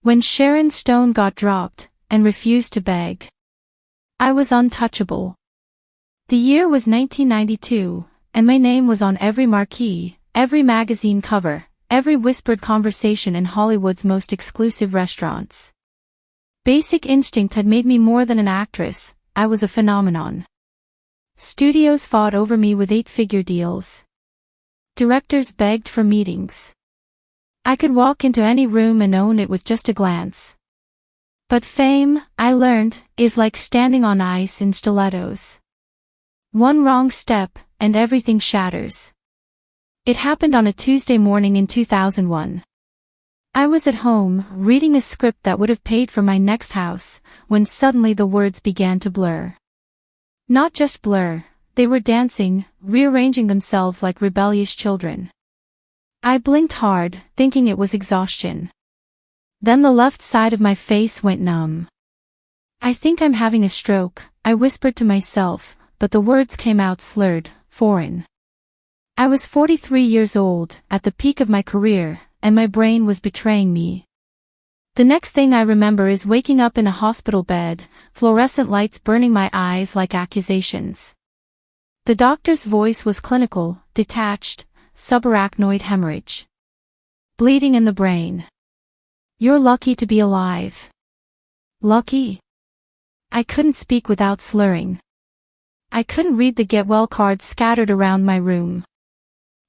When Sharon Stone got dropped, and refused to beg. I was untouchable. The year was 1992, and my name was on every marquee, every magazine cover, every whispered conversation in Hollywood's most exclusive restaurants. Basic instinct had made me more than an actress, I was a phenomenon. Studios fought over me with 8-figure deals. Directors begged for meetings. I could walk into any room and own it with just a glance. But fame, I learned, is like standing on ice in stilettos. One wrong step, and everything shatters. It happened on a Tuesday morning in 2001. I was at home, reading a script that would have paid for my next house, when suddenly the words began to blur. Not just blur, they were dancing, rearranging themselves like rebellious children. I blinked hard, thinking it was exhaustion. Then the left side of my face went numb. I think I'm having a stroke, I whispered to myself, but the words came out slurred, foreign. I was 43 years old, at the peak of my career, and my brain was betraying me. The next thing I remember is waking up in a hospital bed, fluorescent lights burning my eyes like accusations. The doctor's voice was clinical, detached, subarachnoid hemorrhage. Bleeding in the brain. You're lucky to be alive. Lucky? I couldn't speak without slurring. I couldn't read the get well cards scattered around my room.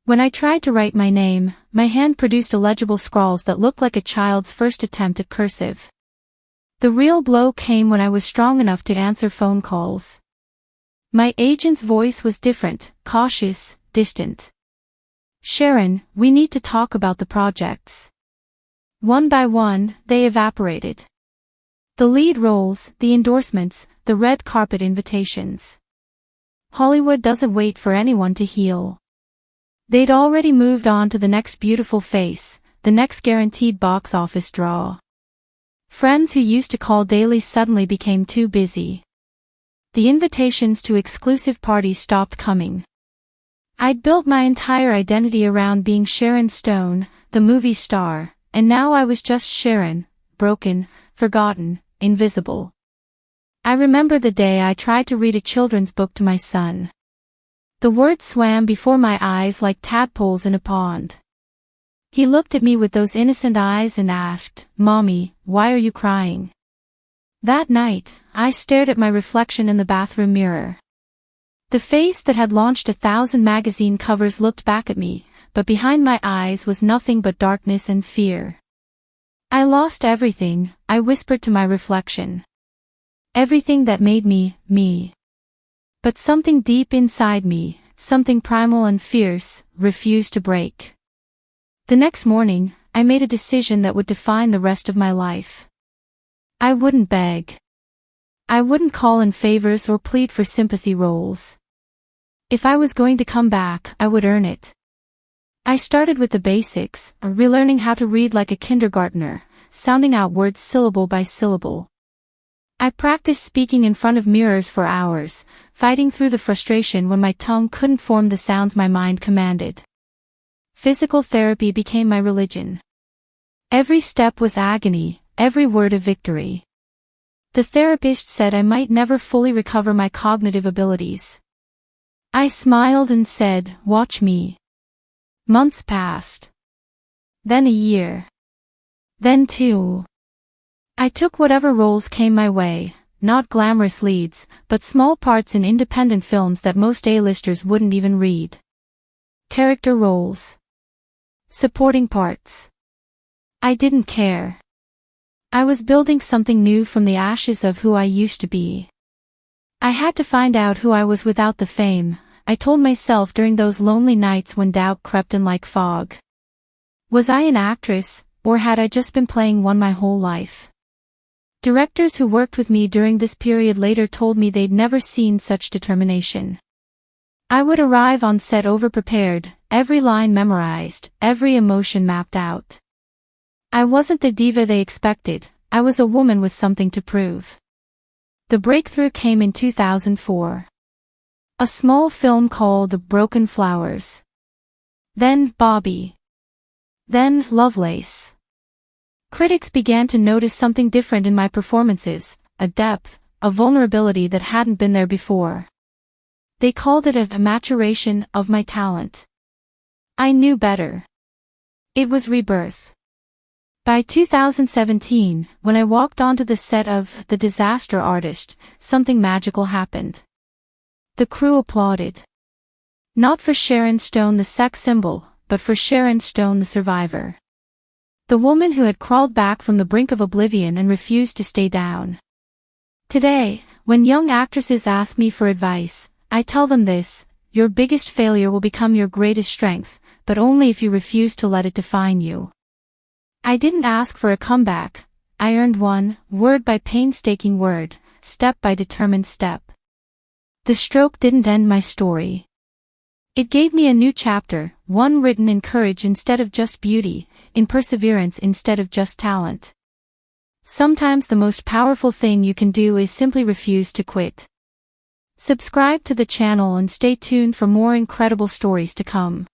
When I tried to write my name, my hand produced illegible scrawls that looked like a child's first attempt at cursive. The real blow came when I was strong enough to answer phone calls. My agent's voice was different, cautious, distant. Sharon, we need to talk about the projects. One by one, they evaporated. The lead roles, the endorsements, the red carpet invitations. Hollywood doesn't wait for anyone to heal. They'd already moved on to the next beautiful face, the next guaranteed box office draw. Friends who used to call daily suddenly became too busy. The invitations to exclusive parties stopped coming. I'd built my entire identity around being Sharon Stone, the movie star, and now I was just Sharon, broken, forgotten, invisible. I remember the day I tried to read a children's book to my son. The words swam before my eyes like tadpoles in a pond. He looked at me with those innocent eyes and asked, "Mommy, why are you crying?" That night, I stared at my reflection in the bathroom mirror. The face that had launched 1,000 magazine covers looked back at me, but behind my eyes was nothing but darkness and fear. I lost everything, I whispered to my reflection. Everything that made me, me. But something deep inside me, something primal and fierce, refused to break. The next morning, I made a decision that would define the rest of my life. I wouldn't beg. I wouldn't call in favors or plead for sympathy roles. If I was going to come back, I would earn it. I started with the basics, relearning how to read like a kindergartner, sounding out words syllable by syllable. I practiced speaking in front of mirrors for hours, fighting through the frustration when my tongue couldn't form the sounds my mind commanded. Physical therapy became my religion. Every step was agony, every word a victory. The therapist said I might never fully recover my cognitive abilities. I smiled and said, "Watch me." Months passed. Then a year. Then 2. I took whatever roles came my way, not glamorous leads, but small parts in independent films that most A-listers wouldn't even read. Character roles. Supporting parts. I didn't care. I was building something new from the ashes of who I used to be. I had to find out who I was without the fame, I told myself during those lonely nights when doubt crept in like fog. Was I an actress, or had I just been playing one my whole life? Directors who worked with me during this period later told me they'd never seen such determination. I would arrive on set overprepared, every line memorized, every emotion mapped out. I wasn't the diva they expected, I was a woman with something to prove. The breakthrough came in 2004. A small film called Broken Flowers. Then Bobby. Then Lovelace. Critics began to notice something different in my performances, a depth, a vulnerability that hadn't been there before. They called it a maturation of my talent. I knew better. It was rebirth. By 2017, when I walked onto the set of The Disaster Artist, something magical happened. The crew applauded. Not for Sharon Stone the sex symbol, but for Sharon Stone the survivor. The woman who had crawled back from the brink of oblivion and refused to stay down. Today, when young actresses ask me for advice, I tell them this: your biggest failure will become your greatest strength, but only if you refuse to let it define you. I didn't ask for a comeback, I earned one, word by painstaking word, step by determined step. The stroke didn't end my story. It gave me a new chapter, one written in courage instead of just beauty, in perseverance instead of just talent. Sometimes the most powerful thing you can do is simply refuse to quit. Subscribe to the channel and stay tuned for more incredible stories to come.